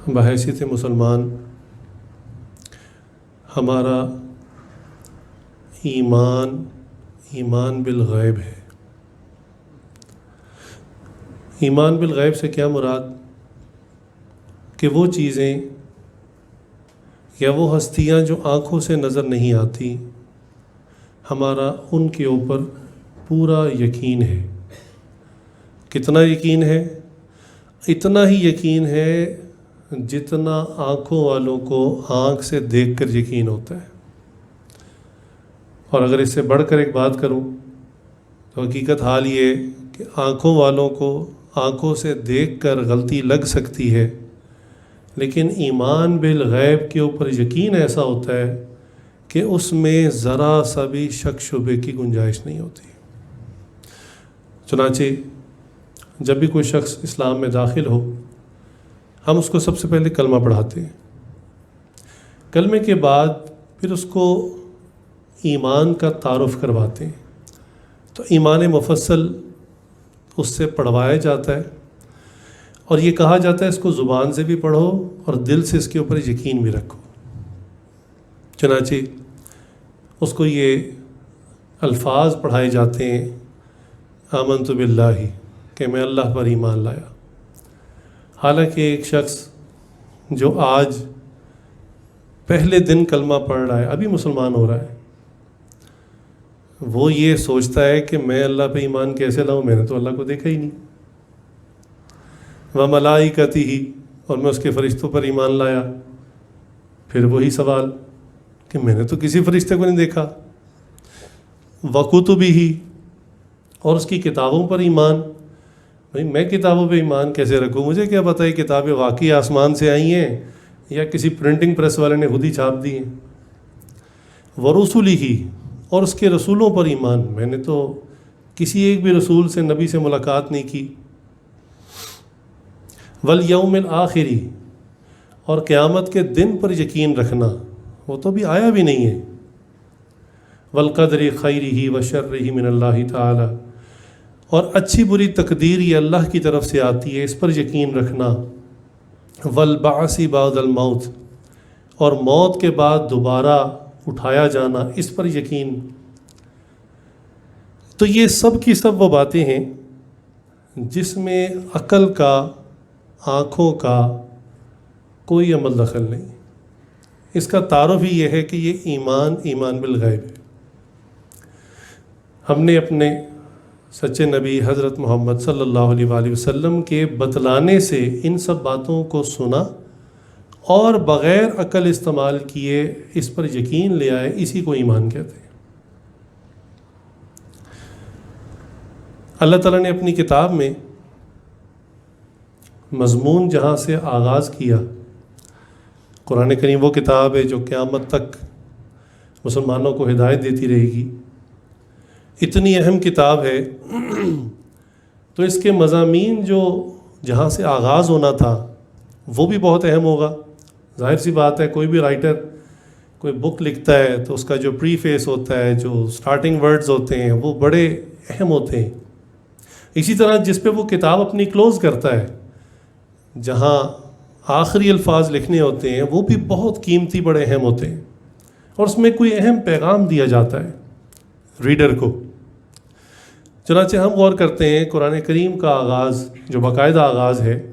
بحیثیت مسلمان ہمارا ایمان بالغیب ہے۔ ایمان بالغیب سے کیا مراد؟ کہ وہ چیزیں یا وہ ہستیاں جو آنکھوں سے نظر نہیں آتی، ہمارا ان کے اوپر پورا یقین ہے۔ کتنا یقین ہے؟ اتنا ہی یقین ہے جتنا آنکھوں والوں کو آنکھ سے دیکھ کر یقین ہوتا ہے۔ اور اگر اس سے بڑھ کر ایک بات کروں تو حقیقت حال یہ کہ آنکھوں والوں کو آنکھوں سے دیکھ کر غلطی لگ سکتی ہے، لیکن ایمان بالغیب کے اوپر یقین ایسا ہوتا ہے کہ اس میں ذرا سا بھی شک شبے کی گنجائش نہیں ہوتی۔ چنانچہ جب بھی کوئی شخص اسلام میں داخل ہو، ہم اس کو سب سے پہلے کلمہ پڑھاتے ہیں۔ کلمے کے بعد پھر اس کو ایمان کا تعارف کرواتے ہیں، تو ایمان مفصل اس سے پڑھوایا جاتا ہے، اور یہ کہا جاتا ہے اس کو زبان سے بھی پڑھو اور دل سے اس کے اوپر یقین بھی رکھو۔ چنانچہ اس کو یہ الفاظ پڑھائے جاتے ہیں، آمنت باللہ، کہ میں اللہ پر ایمان لایا۔ حالانکہ ایک شخص جو آج پہلے دن کلمہ پڑھ رہا ہے، ابھی مسلمان ہو رہا ہے، وہ یہ سوچتا ہے کہ میں اللہ پہ ایمان کیسے لاؤں، میں نے تو اللہ کو دیکھا ہی نہیں۔ وَمَلَائِکَتِهِ، اور میں اس کے فرشتوں پر ایمان لایا۔ پھر وہی سوال کہ میں نے تو کسی فرشتے کو نہیں دیکھا۔ وَكُتُبِهِ، اور اس کی کتابوں پر ایمان۔ بھئی میں کتابوں پہ ایمان کیسے رکھوں؟ مجھے کیا پتہ ہے کتابیں واقعی آسمان سے آئی ہیں یا کسی پرنٹنگ پریس والے نے خود ہی چھاپ دی ہیں۔ وَرُسُلِهِ، اور اس کے رسولوں پر ایمان۔ میں نے تو کسی ایک بھی رسول سے، نبی سے ملاقات نہیں کی۔ وَالْيَوْمِ الْآخِرِ، اور قیامت کے دن پر یقین رکھنا، وہ تو بھی آیا بھی نہیں ہے۔ وَالْقَدْرِ خَيْرِهِ وَشَرِّهِ مِنَ اللَّهِ تَعَالَى، اور اچھی بری تقدیر یہ اللہ کی طرف سے آتی ہے، اس پر یقین رکھنا۔ وَالْبَعْثِ بَعْدَ الْمَوْتِ، اور موت کے بعد دوبارہ اٹھایا جانا، اس پر یقین۔ تو یہ سب کی سب وہ باتیں ہیں جس میں عقل کا، آنکھوں کا کوئی عمل دخل نہیں۔ اس کا تعارف ہی یہ ہے کہ یہ ایمان بالغیب ہے۔ ہم نے اپنے سچے نبی حضرت محمد صلی اللہ علیہ وآلہ وسلم کے بتلانے سے ان سب باتوں کو سنا اور بغیر عقل استعمال کیے اس پر یقین لے آئے، اسی کو ایمان کہتے ہیں۔ اللہ تعالیٰ نے اپنی کتاب میں مضمون جہاں سے آغاز کیا، قرآن کریم وہ کتاب ہے جو قیامت تک مسلمانوں کو ہدایت دیتی رہے گی، اتنی اہم کتاب ہے، تو اس کے مضامین جو جہاں سے آغاز ہونا تھا وہ بھی بہت اہم ہوگا۔ ظاہر سی بات ہے، کوئی بھی رائٹر کوئی بک لکھتا ہے تو اس کا جو پری فیس ہوتا ہے، جو سٹارٹنگ ورڈز ہوتے ہیں، وہ بڑے اہم ہوتے ہیں۔ اسی طرح جس پہ وہ کتاب اپنی کلوز کرتا ہے، جہاں آخری الفاظ لکھنے ہوتے ہیں، وہ بھی بہت قیمتی، بڑے اہم ہوتے ہیں، اور اس میں کوئی اہم پیغام دیا جاتا ہے ریڈر کو۔ چنانچہ ہم غور کرتے ہیں قرآن کریم کا آغاز، جو باقاعدہ آغاز ہے،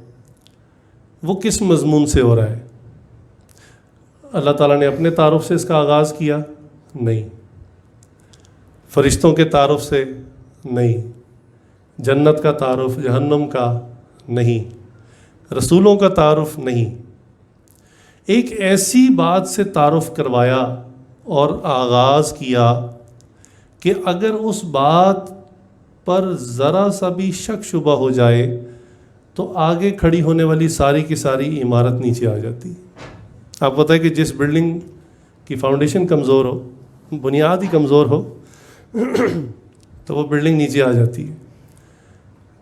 وہ کس مضمون سے ہو رہا ہے؟ اللہ تعالیٰ نے اپنے تعارف سے اس کا آغاز کیا؟ نہیں۔ فرشتوں کے تعارف سے؟ نہیں۔ جنت کا تعارف، جہنم کا؟ نہیں۔ رسولوں کا تعارف؟ نہیں۔ ایک ایسی بات سے تعارف کروایا اور آغاز کیا کہ اگر اس بات پر ذرا سا بھی شک شبہ ہو جائے تو آگے کھڑی ہونے والی ساری کی ساری عمارت نیچے آ جاتی۔ آپ پتہ ہے کہ جس بلڈنگ کی فاؤنڈیشن کمزور ہو، بنیاد ہی کمزور ہو، تو وہ بلڈنگ نیچے آ جاتی ہے۔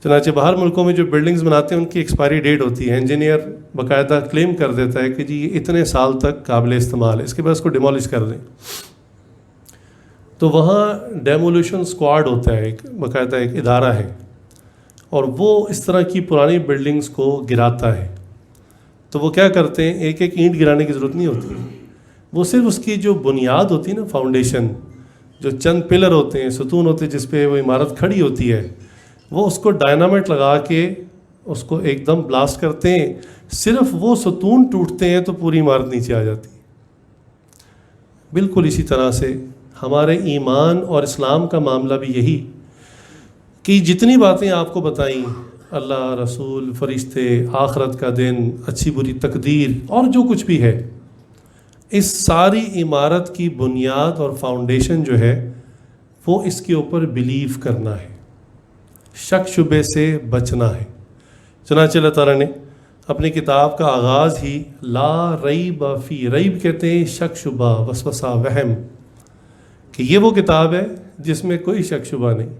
چنانچہ باہر ملکوں میں جو بلڈنگز بناتے ہیں ان کی ایکسپائری ڈیٹ ہوتی ہے، انجینئر باقاعدہ کلیم کر دیتا ہے کہ جی یہ اتنے سال تک قابل استعمال ہے، اس کے بعد اس کو ڈیمولش کر دیں۔ تو وہاں ڈیمولیشن اسکواڈ ہوتا ہے، ایک باقاعدہ ایک ادارہ ہے، اور وہ اس طرح کی پرانی بلڈنگز کو گراتا ہے۔ تو وہ کیا کرتے ہیں، ایک ایک اینٹ گرانے کی ضرورت نہیں ہوتی، وہ صرف اس کی جو بنیاد ہوتی ہے نا، فاؤنڈیشن، جو چند پلر ہوتے ہیں، ستون ہوتے ہیں جس پہ وہ عمارت کھڑی ہوتی ہے، وہ اس کو ڈائنامائٹ لگا کے اس کو ایک دم بلاسٹ کرتے ہیں، صرف وہ ستون ٹوٹتے ہیں تو پوری عمارت نیچے آ جاتی ہے۔ بالکل اسی طرح سے ہمارے ایمان اور اسلام کا معاملہ بھی یہی، کہ جتنی باتیں آپ کو بتائیں، اللہ، رسول، فرشتے، آخرت کا دن، اچھی بری تقدیر اور جو کچھ بھی ہے، اس ساری عمارت کی بنیاد اور فاؤنڈیشن جو ہے وہ اس کے اوپر بلیو کرنا ہے، شک شبے سے بچنا ہے۔ چنانچہ اللہ تعالیٰ نے اپنی کتاب کا آغاز ہی لا ریب فی، ریب کہتے ہیں شک شبہ، وسوسہ، وہم، کہ یہ وہ کتاب ہے جس میں کوئی شک شبہ نہیں۔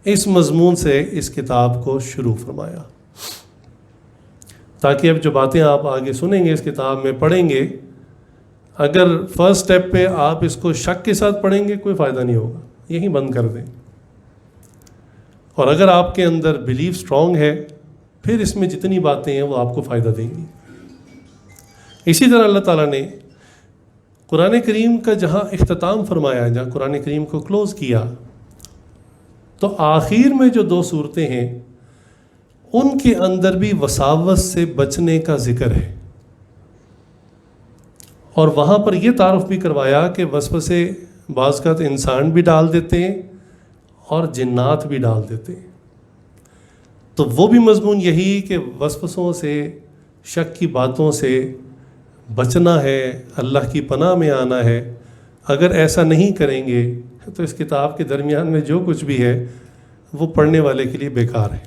اس مضمون سے اس کتاب کو شروع فرمایا، تاکہ اب جو باتیں آپ آگے سنیں گے اس کتاب میں، پڑھیں گے، اگر فرسٹ سٹیپ پہ آپ اس کو شک کے ساتھ پڑھیں گے کوئی فائدہ نہیں ہوگا، یہیں بند کر دیں۔ اور اگر آپ کے اندر بلیف سٹرونگ ہے، پھر اس میں جتنی باتیں ہیں وہ آپ کو فائدہ دیں گی۔ اسی طرح اللہ تعالیٰ نے قرآن کریم کا جہاں اختتام فرمایا، جہاں قرآن کریم کو کلوز کیا، تو آخر میں جو 2 صورتیں ہیں ان کے اندر بھی وساوس سے بچنے کا ذکر ہے، اور وہاں پر یہ تعارف بھی کروایا کہ وسوسے بعض کا انسان بھی ڈال دیتے ہیں اور جنات بھی ڈال دیتے ہیں۔ تو وہ بھی مضمون یہی کہ وسوسوں سے، شک کی باتوں سے بچنا ہے، اللہ کی پناہ میں آنا ہے۔ اگر ایسا نہیں کریں گے تو اس کتاب کے درمیان میں جو کچھ بھی ہے وہ پڑھنے والے کے لیے بیکار ہے۔